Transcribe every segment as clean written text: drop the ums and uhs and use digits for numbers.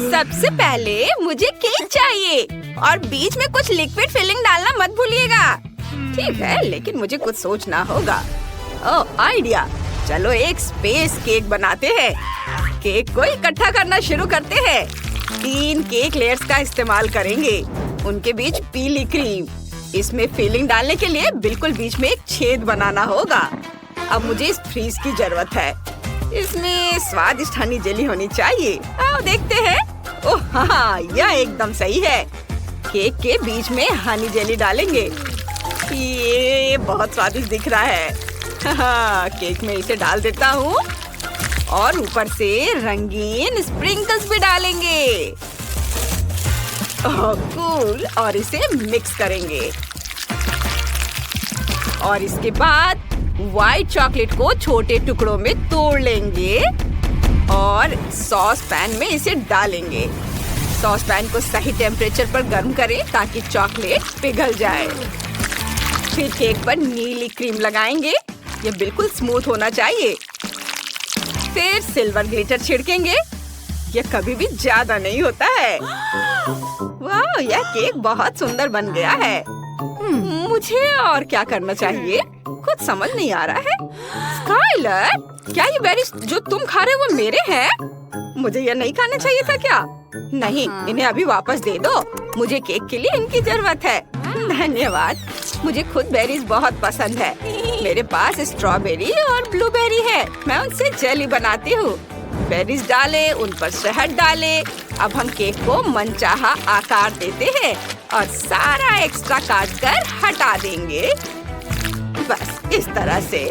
सबसे पहले मुझे केक चाहिए और बीच में कुछ लिक्विड फिलिंग डालना मत भूलिएगा। ठीक है, लेकिन मुझे कुछ सोचना होगा। ओह, आइडिया! चलो एक स्पेस केक बनाते हैं। केक को इकट्ठा करना शुरू करते हैं। 3 केक लेयर्स का इस्तेमाल करेंगे। उनके बीच पीली क्रीम। इसमें फिलिंग डालने के लिए बिल्कुल बीच में एक छेद बनाना होगा। अब मुझे इस फ्रीज की जरूरत है। इसमें स्वादिष्ट हनी जेली होनी चाहिए। आओ देखते हैं। ओह हाँ, यह एकदम सही है। केक के बीच में हनी जेली डालेंगे। ये बहुत स्वादिष्ट दिख रहा है। हाँ, केक में इसे डाल देता हूँ और ऊपर से रंगीन स्प्रिंकल्स भी डालेंगे। ओह कूल! और इसे मिक्स करेंगे और इसके बाद व्हाइट चॉकलेट को छोटे टुकड़ों में तोड़ लेंगे और सॉस पैन में इसे डालेंगे। सॉस पैन को सही टेम्परेचर पर गर्म करें ताकि चॉकलेट पिघल जाए। फिर केक पर नीली क्रीम लगाएंगे। ये बिल्कुल स्मूथ होना चाहिए। फिर सिल्वर ग्लिटर छिड़केंगे। यह कभी भी ज्यादा नहीं होता है। वाह, यह केक बहुत सुंदर बन गया है। मुझे और क्या करना चाहिए? कुछ समझ नहीं आ रहा है। स्काइलर, क्या ये बेरीज जो तुम खा रहे हो वो मेरे हैं? मुझे ये नहीं खाना चाहिए था क्या? नहीं, इन्हें अभी वापस दे दो। मुझे केक के लिए इनकी जरूरत है। धन्यवाद। मुझे खुद बेरीज बहुत पसंद है। मेरे पास स्ट्रॉबेरी और ब्लूबेरी है। मैं उनसे जेली बनाती हूँ। बेरीज डाले, उन पर शहद डाले। अब हम केक को मनचाहा आकार देते हैं और सारा एक्स्ट्रा काट कर हटा देंगे। बस इस तरह से।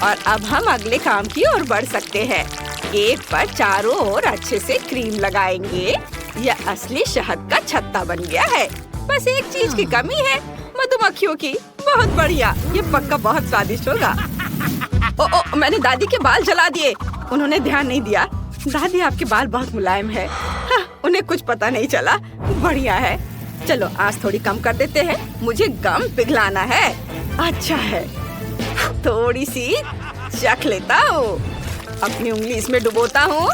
और अब हम अगले काम की ओर बढ़ सकते हैं। केक पर चारों ओर अच्छे से क्रीम लगाएंगे। यह असली शहद का छत्ता बन गया है। बस एक चीज की कमी है, मधुमक्खियों की। बहुत बढ़िया, ये पक्का बहुत स्वादिष्ट होगा। ओ, मैंने दादी के बाल जला दिए। उन्होंने ध्यान नहीं दिया। दादी, आपके बाल बहुत मुलायम है। हाँ, उन्हें कुछ पता नहीं चला। बढ़िया है। चलो आज थोड़ी कम कर देते हैं। मुझे गम पिघलाना है। अच्छा है, थोड़ी सी चख लेता हूँ। अपनी उंगली इसमें डुबोता हूँ।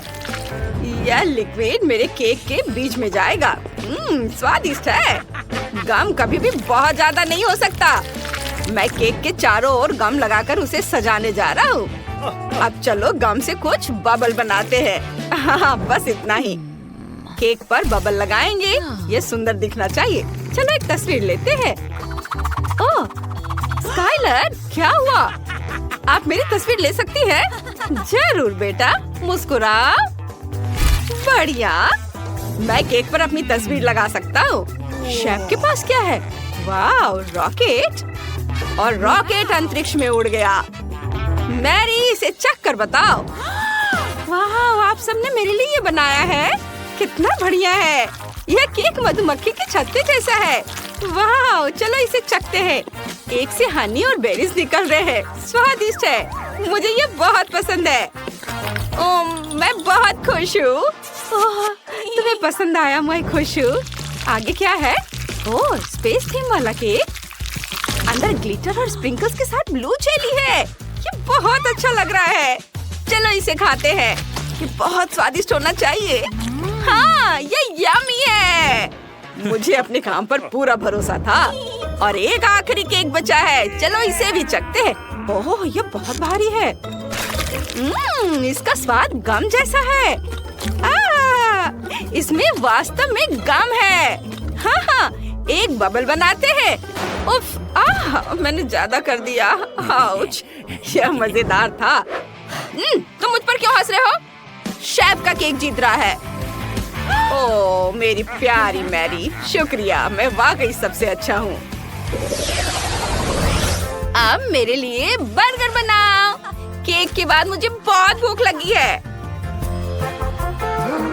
यह लिक्विड मेरे केक के बीच में जाएगा। स्वादिष्ट है। गम कभी भी बहुत ज्यादा नहीं हो सकता। मैं केक के चारों ओर गम लगाकर उसे सजाने जा रहा हूँ। अब चलो गम से कुछ बबल बनाते हैं। हाँ, बस इतना ही। केक पर बबल लगाएंगे। ये सुंदर दिखना चाहिए। चलो एक तस्वीर लेते हैं। ओह, स्काइलर, क्या हुआ? आप मेरी तस्वीर ले सकती हैं? जरूर बेटा, मुस्कुराओ। बढ़िया। मैं केक पर अपनी तस्वीर लगा सकता हूँ। शेफ के पास क्या है? वाह, रॉकेट! और रॉकेट अंतरिक्ष में उड़ गया। मैरी, इसे चख कर बताओ। वाह, आप सबने मेरे लिए ये बनाया है। कितना बढ़िया है। यह केक मधुमक्खी के छत्ते जैसा है। वाह, चलो इसे चखते हैं। एक से हनी और बेरीज निकल रहे हैं। स्वादिष्ट है। मुझे ये बहुत पसंद है। मैं बहुत खुश हूँ। तुम्हें पसंद आया? मैं खुश हूँ। आगे क्या है? ओह, स्पेस थीम वाला केक। अंदर ग्लिटर और स्प्रिंकल्स के साथ ब्लू जेली है। ये बहुत अच्छा लग रहा है। चलो इसे खाते हैं। ये बहुत स्वादिष्ट होना चाहिए। हाँ, ये यम्मी है। मुझे अपने काम पर पूरा भरोसा था। और एक आखिरी केक बचा है। चलो इसे भी चखते हैं। ओह, ये बहुत भारी है। इसका स्वाद गम जैसा है। इसमें वास्तव में गम है। हाँ, एक बबल बनाते हैं। उफ, मैंने ज्यादा कर दिया। आउच, यह मजेदार था। तुम मुझ पर क्यों हंस रहे हो? शेफ का केक जीत रहा है। ओह, मेरी प्यारी मैरी, शुक्रिया। मैं वाकई सबसे अच्छा हूँ। अब मेरे लिए बर्गर बनाओ। केक के बाद मुझे बहुत भूख लगी है।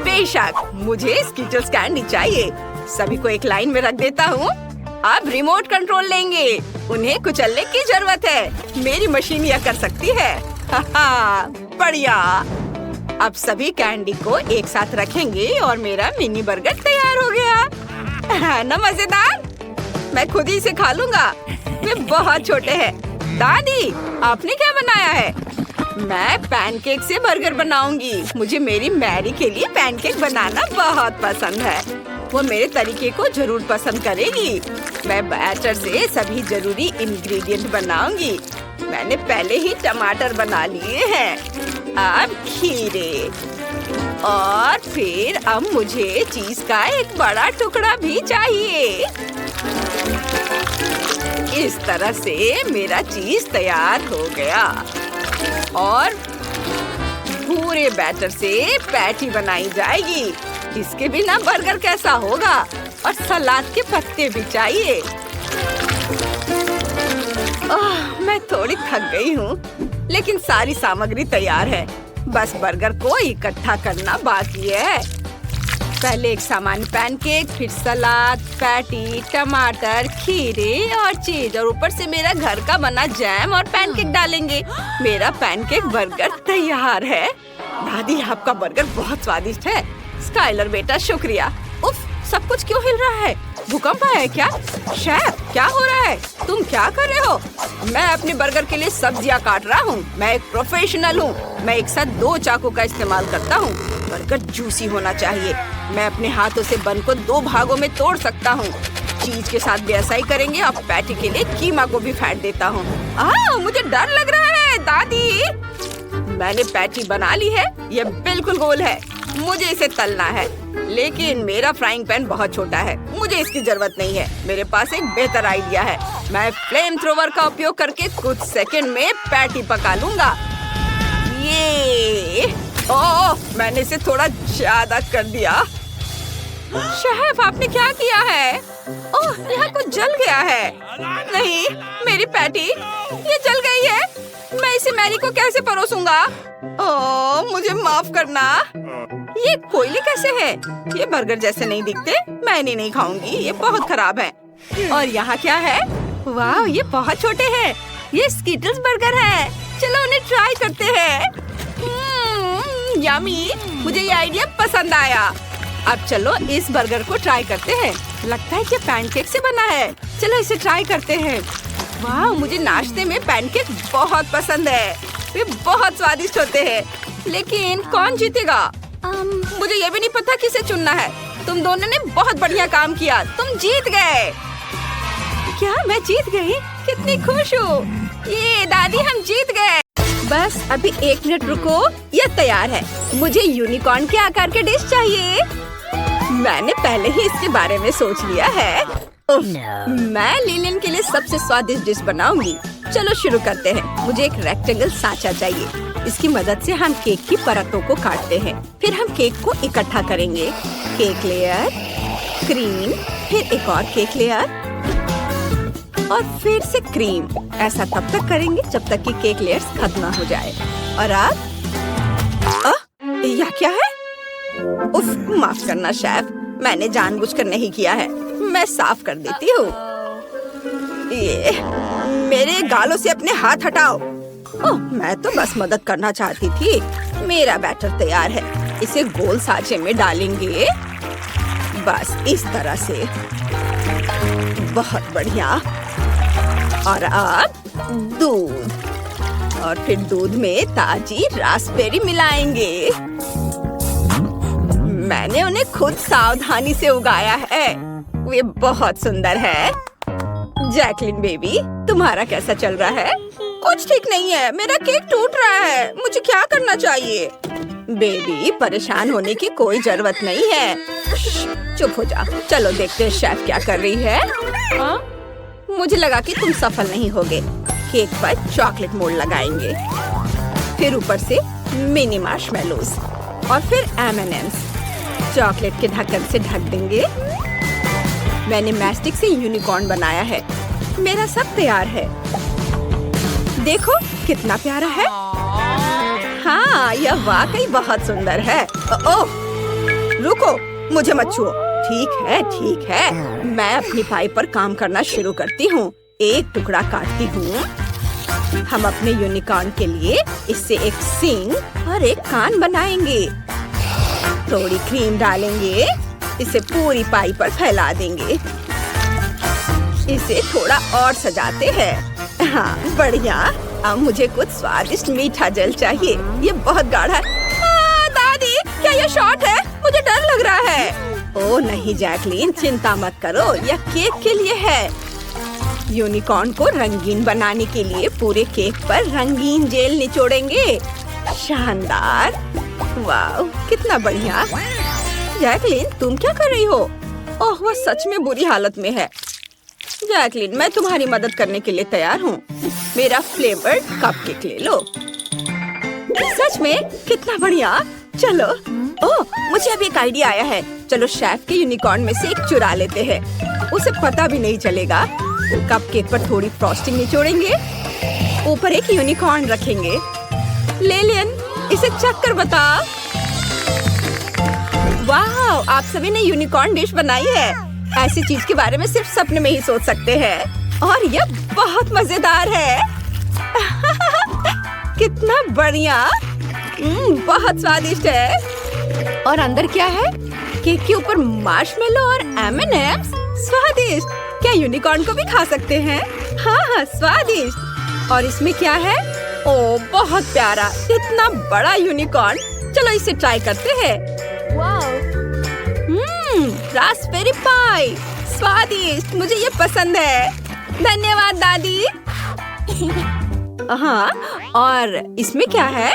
बेशक, मुझे स्किटल्स कैंडी चाहिए। सभी को एक लाइन में रख देता हूँ। अब रिमोट कंट्रोल लेंगे। उन्हें कुचलने की जरूरत है। मेरी मशीन यह कर सकती है। बढ़िया। अब सभी कैंडी को एक साथ रखेंगे और मेरा मिनी बर्गर तैयार हो गया। ना मजेदार? मैं खुद ही इसे खा लूंगा। वे बहुत छोटे हैं। दादी, आपने क्या बनाया है? मैं पैनकेक से बर्गर बनाऊंगी। मुझे मेरी मैरी के लिए पैनकेक बनाना बहुत पसंद है। वो मेरे तरीके को जरूर पसंद करेगी। मैं बैटर से सभी जरूरी इंग्रेडिएंट बनाऊंगी। मैंने पहले ही टमाटर बना लिए हैं। अब खीरे और फिर अब मुझे चीज का एक बड़ा टुकड़ा भी चाहिए। इस तरह से मेरा चीज तैयार हो गया और पूरे बैटर से पैटी बनाई जाएगी। इसके बिना बर्गर कैसा होगा? और सलाद के पत्ते भी चाहिए। मैं थोड़ी थक गई हूँ, लेकिन सारी सामग्री तैयार है। बस बर्गर को इकट्ठा करना बाकी है। पहले एक सामान्य पैनकेक, फिर सलाद, पैटी, टमाटर, खीरे और चीज और ऊपर से मेरा घर का बना जैम और पैनकेक डालेंगे। मेरा पैनकेक बर्गर तैयार है। दादी, आपका बर्गर बहुत स्वादिष्ट है। स्काइलर बेटा, शुक्रिया। उफ, सब कुछ क्यों हिल रहा है? भूकंप आया है क्या? शेफ, क्या हो रहा है? तुम क्या कर रहे हो? मैं अपने बर्गर के लिए सब्जियां काट रहा हूँ। मैं एक प्रोफेशनल हूँ। मैं एक साथ 2 चाकू का इस्तेमाल करता हूँ। बर्गर जूसी होना चाहिए। मैं अपने हाथों से बन को 2 भागों में तोड़ सकता हूँ। चीज के साथ भी ऐसा ही करेंगे और पैटी के लिए कीमा को भी फेंट देता हूँ। मुझे डर लग रहा है दादी। मैंने पैटी बना ली है। ये बिल्कुल गोल है। मुझे इसे तलना है, लेकिन मेरा फ्राइंग पैन बहुत छोटा है। मुझे इसकी जरूरत नहीं है। मेरे पास एक बेहतर आइडिया है। मैं फ्लेम थ्रोवर का उपयोग करके कुछ सेकंड में पैटी पका लूंगा। ये मैंने इसे थोड़ा ज्यादा कर दिया। शेफ, आपने क्या किया है? यहाँ कुछ जल गया है। नहीं, मेरी पैटी ये जल गई है। मैं इसे मैरी को कैसे परोसूंगा? मुझे माफ करना। ये कोयले कैसे है? ये बर्गर जैसे नहीं दिखते। मैं इन्हें नहीं खाऊंगी, ये बहुत खराब है। और यहाँ क्या है? वाह, ये बहुत छोटे हैं। ये स्कीटल्स बर्गर है। चलो उन्हें ट्राई करते हैं। यम्मी, मुझे ये आइडिया पसंद आया। अब चलो इस बर्गर को ट्राई करते हैं। लगता है कि पैनकेक से बना है। चलो इसे ट्राई करते हैं। वाह, मुझे नाश्ते में पैनकेक बहुत पसंद है। वे बहुत स्वादिष्ट होते हैं। लेकिन कौन जीतेगा? मुझे ये भी नहीं पता किसे चुनना है। तुम दोनों ने बहुत बढ़िया काम किया। तुम जीत गए। क्या मैं जीत गई? कितनी खुश हूँ। ये दादी, हम जीत गए। बस अभी 1 मिनट रुको। यह तैयार है। मुझे यूनिकॉर्न के आकार के डिश चाहिए। मैंने पहले ही इसके बारे में सोच लिया है। मैं लिलियन के लिए सबसे स्वादिष्ट डिश बनाऊंगी। चलो शुरू करते हैं। मुझे एक रेक्टेंगल सांचा चाहिए। इसकी मदद से हम केक की परतों को काटते हैं। फिर हम केक को इकट्ठा करेंगे। केक लेयर, क्रीम, फिर एक और केक लेयर और फिर से क्रीम। ऐसा तब तक करेंगे जब तक कि केक लेयर्स खत्म ना हो जाए। और अब यह क्या है? उफ, माफ करना शेफ, मैंने जानबूझकर नहीं किया है। मैं साफ कर देती हूँ। ये मेरे गालों से अपने हाथ हटाओ। मैं तो बस मदद करना चाहती थी। मेरा बैटर तैयार है। इसे गोल सांचे में डालेंगे। बस इस तरह से। बहुत बढ़िया। और अब दूध और फिर दूध में ताजी रास्पबेरी मिलाएंगे। मैंने उन्हें खुद सावधानी से उगाया है। वे बहुत सुंदर है। जैकलिन बेबी, तुम्हारा कैसा चल रहा है? कुछ ठीक नहीं है। मेरा केक टूट रहा है। मुझे क्या करना चाहिए? बेबी, परेशान होने की कोई जरूरत नहीं है। चुप हो जा। चलो देखते हैं शेफ क्या कर रही है। मुझे लगा कि तुम सफल नहीं होगे। केक पर चॉकलेट मोल्ड लगाएंगे, फिर ऊपर से मिनी मार्शमेलोज और फिर M&M's। चॉकलेट के ढक्कन से ढक देंगे। मैंने मैस्टिक से यूनिकॉर्न बनाया है। मेरा सब तैयार है। देखो कितना प्यारा है। हाँ, यह वाकई बहुत सुंदर है। ओह, रुको, मुझे मत छुओ। ठीक है। मैं अपनी पाई पर काम करना शुरू करती हूँ। एक टुकड़ा काटती हूँ। हम अपने यूनिकॉर्न के लिए इससे एक सींग और एक कान बनाएंगे। थोड़ी क्रीम डालेंगे। इसे पूरी पाई पर फैला देंगे। इसे थोड़ा और सजाते हैं। हाँ, बढ़िया। अब मुझे कुछ स्वादिष्ट मीठा जेल चाहिए। ये बहुत गाढ़ा है। दादी, क्या ये शॉट है? मुझे डर लग रहा है। ओह नहीं जैकलीन, चिंता मत करो, यह केक के लिए है। यूनिकॉर्न को रंगीन बनाने के लिए पूरे केक पर रंगीन जेल निचोड़ेंगे। शानदार! वाह, कितना बढ़िया। जैकलीन, तुम क्या कर रही हो? ओह, वह सच में बुरी हालत में है। जैकलीन, मैं तुम्हारी मदद करने के लिए तैयार हूँ। मेरा फ्लेवर्ड कपकेक ले लो। सच में कितना बढ़िया। चलो। ओह, मुझे अब एक आइडिया आया है। चलो शेफ के यूनिकॉर्न में से एक चुरा लेते हैं। उसे पता भी नहीं चलेगा। कपकेक पर थोड़ी फ्रॉस्टिंग निचोड़ेंगे, ऊपर एक यूनिकॉर्न रखेंगे। लेलियन, इसे चख कर बता। वाह, आप सभी ने यूनिकॉर्न डिश बनाई है। ऐसी चीज के बारे में सिर्फ सपने में ही सोच सकते हैं। और यह बहुत मजेदार है। कितना बढ़िया। बहुत स्वादिष्ट है। और अंदर क्या है? केक के ऊपर मार्शमेलो और M&M's। स्वादिष्ट। क्या यूनिकॉर्न को भी खा सकते हैं? हाँ, स्वादिष्ट। और इसमें क्या है? ओह, बहुत प्यारा, इतना बड़ा यूनिकॉर्न। चलो इसे ट्राई करते हैं। रास्पबेरी पाई, स्वादिष्ट, मुझे ये पसंद है। धन्यवाद दादी। हाँ, और इसमें क्या है?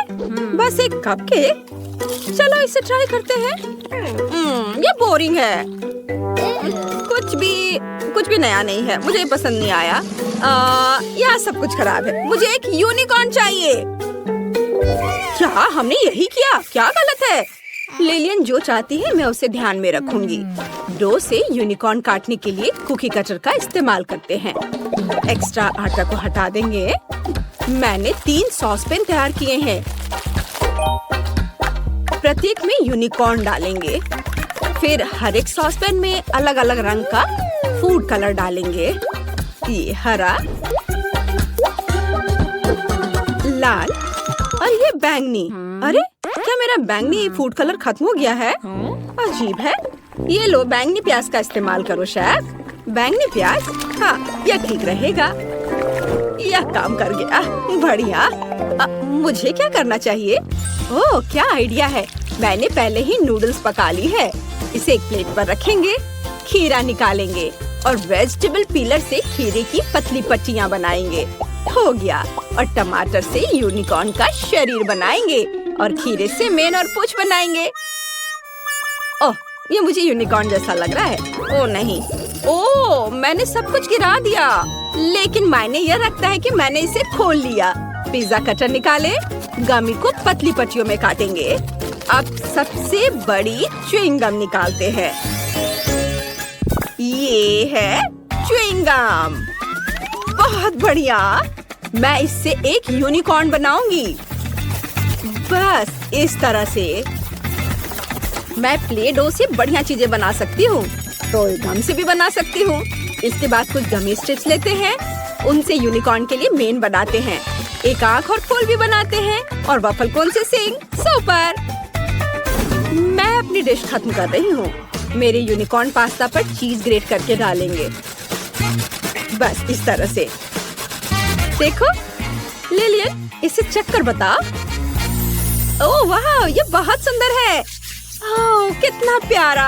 बस एक कपकेक। चलो इसे ट्राई करते हैं। ये बोरिंग है। कुछ भी नया नहीं है। मुझे पसंद नहीं आया। यहाँ सब कुछ खराब है। मुझे एक यूनिकॉर्न चाहिए। क्या हमने यही किया? क्या गलत है? लिलियन जो चाहती है मैं उसे ध्यान में रखूंगी। डो से यूनिकॉर्न काटने के लिए कुकी कटर का इस्तेमाल करते हैं। एक्स्ट्रा आटा को हटा देंगे। मैंने 3 सॉसपैन तैयार किए हैं। प्रत्येक में यूनिकॉर्न डालेंगे। फिर हर एक सॉसपैन में अलग अलग रंग का फूड कलर डालेंगे। ये हरा, लाल और ये बैंगनी। अरे, क्या मेरा बैंगनी फूड कलर खत्म हो गया है? अजीब है। ये लो, बैंगनी प्याज का इस्तेमाल करो शेफ। बैंगनी प्याज? हाँ, यह ठीक रहेगा। यह काम कर गया। बढ़िया। मुझे क्या करना चाहिए? ओह, क्या आइडिया है। मैंने पहले ही नूडल्स पका ली है। इसे एक प्लेट पर रखेंगे। खीरा निकालेंगे और वेजिटेबल पीलर से खीरे की पतली पट्टियाँ बनाएंगे। हो गया। और टमाटर से यूनिकॉर्न का शरीर बनाएंगे और खीरे से मेन और पूंछ बनाएंगे। ओह, ये मुझे यूनिकॉर्न जैसा लग रहा है। ओह नहीं, ओह मैंने सब कुछ गिरा दिया। लेकिन मायने यह रखता है कि मैंने इसे खोल लिया। पिज्जा कटर निकाले, गमी को पतली पट्टियों में काटेंगे। अब सबसे बड़ी च्युइंग गम निकालते हैं। ये है च्युइंग गम। बहुत बढ़िया। मैं इससे एक यूनिकॉर्न बनाऊंगी। बस इस तरह से मैं प्ले डो से बढ़िया चीजें बना सकती हूँ। तो गम से भी बना सकती हूँ। इसके बाद कुछ गमी स्ट्रिप्स लेते हैं, उनसे यूनिकॉर्न के लिए मेन बनाते हैं। एक आँख और फूल भी बनाते हैं और वफल कोन से सिंग। सुपर। मैं अपनी डिश खत्म कर रही हूँ। मेरे यूनिकॉर्न पास्ता पर चीज ग्रेट करके डालेंगे। बस इस तरह से। देखो लिलियन, इसे चख कर बता। ओह वाह, ये बहुत सुंदर है। ओह कितना प्यारा।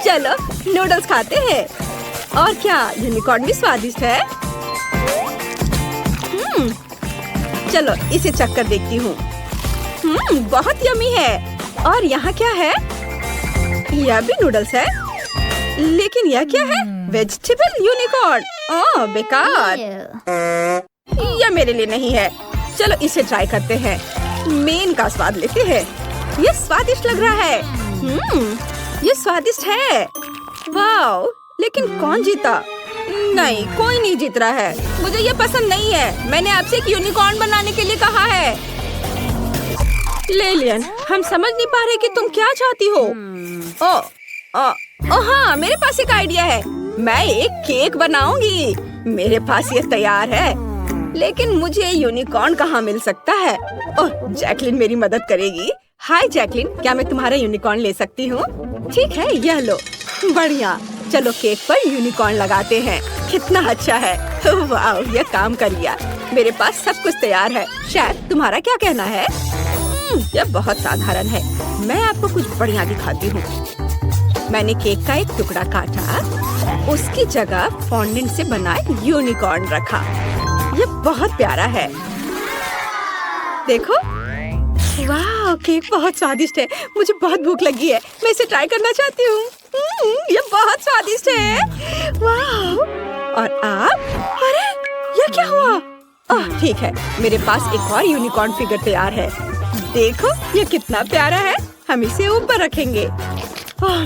चलो नूडल्स खाते हैं। और क्या, यूनिकॉर्न भी स्वादिष्ट है। चलो इसे चख कर देखती हूँ। बहुत यमी है। और यहाँ क्या है? यह भी नूडल्स है। लेकिन यह क्या है? Vegetable unicorn. ओह बेकार। यह मेरे लिए नहीं है। चलो इसे ट्राई करते हैं। मेन का स्वाद लेते हैं। यह स्वादिष्ट लग रहा है। यह स्वादिष्ट है। वाह, लेकिन कौन जीता? नहीं, कोई नहीं जीत रहा है। मुझे ये पसंद नहीं है। मैंने आपसे एक यूनिकॉर्न बनाने के लिए कहा है। लिलियन, हम समझ नहीं पा रहे कि तुम क्या चाहती हो। ओ हाँ, मेरे पास एक आइडिया है। मैं एक केक बनाऊंगी। मेरे पास ये तैयार है। लेकिन मुझे यूनिकॉर्न कहाँ मिल सकता है? ओह, जैकलिन मेरी मदद करेगी। हाय जैकलिन, क्या मैं तुम्हारा यूनिकॉर्न ले सकती हूँ? ठीक है, यह लो। बढ़िया। चलो केक पर यूनिकॉर्न लगाते हैं। कितना अच्छा है। वाह, यह काम कर गया। मेरे पास सब कुछ तैयार है। शेफ, तुम्हारा क्या कहना है? यह बहुत साधारण है। मैं आपको कुछ बढ़िया दिखाती हूँ। मैंने केक का एक टुकड़ा काटा, उसकी जगह फॉन्डेंट से बना यूनिकॉर्न रखा। यह बहुत प्यारा है। देखो, वाह, केक बहुत स्वादिष्ट है। मुझे बहुत भूख लगी है। मैं इसे ट्राई करना चाहती हूँ। यह बहुत स्वादिष्ट है। वाह। और आप? अरे, यह क्या हुआ? ठीक है, मेरे पास एक और यूनिकॉर्न फिगर तैयार है। देखो, यह कितना प्यारा है। हम इसे ऊपर रखेंगे।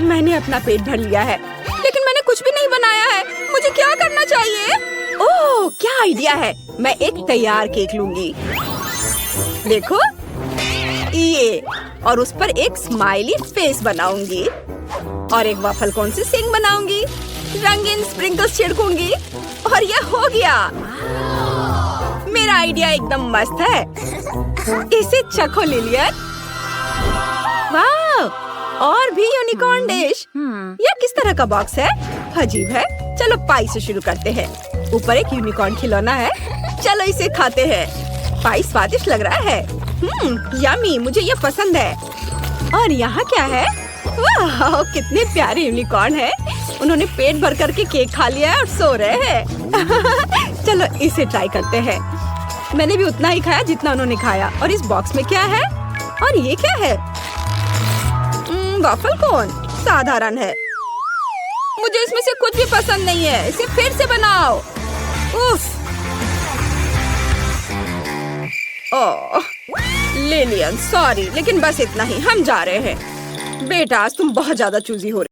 मैंने अपना पेट भर लिया है, लेकिन मैंने कुछ भी नहीं बनाया है। मुझे क्या करना चाहिए? ओह, क्या आइडिया है। मैं एक तैयार केक लूंगी। देखो, ये, और उस पर एक स्माइली फेस बनाऊंगी और एक वॉफल कोन से सिंग बनाऊंगी। रंगीन स्प्रिंकल्स छिड़कूंगी और यह हो गया। मेरा आइडिया एकदम मस्त है। इसे चखो लिलियन। वाह, और भी यूनिकॉर्न डिश। यह किस तरह का बॉक्स है? अजीब है। चलो पाई से शुरू करते हैं। ऊपर एक यूनिकॉर्न खिलौना है। चलो इसे खाते हैं। पाई स्वादिष्ट लग रहा है। यम्मी, मुझे ये पसंद है। और यहाँ क्या है? वाह, कितने प्यारे यूनिकॉर्न है। उन्होंने पेट भर करके केक खा लिया है और सो रहे हैं। चलो इसे ट्राई करते हैं। मैंने भी उतना ही खाया जितना उन्होंने खाया। और इस बॉक्स में क्या है? और ये क्या है? वॉफल कोन साधारण है। मुझे इसमें से कुछ भी पसंद नहीं है। इसे फिर से बनाओ। उफ। ओह, लिलियन, सॉरी, लेकिन बस इतना ही। हम जा रहे हैं। बेटा, आज तुम बहुत ज्यादा चूजी हो रही।